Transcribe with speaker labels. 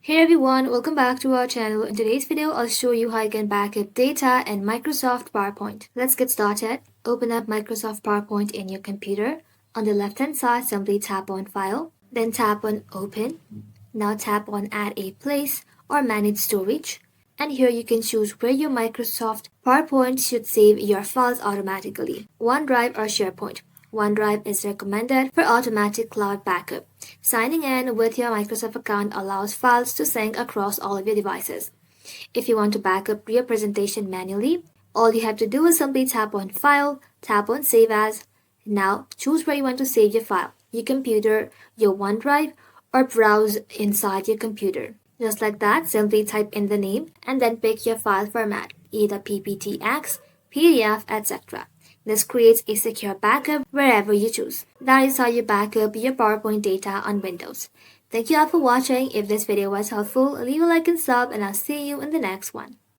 Speaker 1: Hey everyone, welcome back to our channel. In today's video, I'll show you how you can backup data in Microsoft PowerPoint. Let's get started. Open up Microsoft PowerPoint in your computer. On the left-hand side, simply tap on File, then tap on Open. Now tap on Add a Place or Manage Storage. And here you can choose where your Microsoft PowerPoint should save your files automatically, OneDrive or SharePoint. OneDrive is recommended for automatic cloud backup. Signing in with your Microsoft account allows files to sync across all of your devices. If you want to backup your presentation manually, all you have to do is simply tap on File, tap on Save As. Now choose where you want to save your file, your computer, your OneDrive, or browse inside your computer. Just like that, simply type in the name and then pick your file format, either PPTX, PDF, etc. This creates a secure backup wherever you choose. That is how you backup your PowerPoint data on Windows. Thank you all for watching. If this video was helpful, leave a like and sub, and I'll see you in the next one.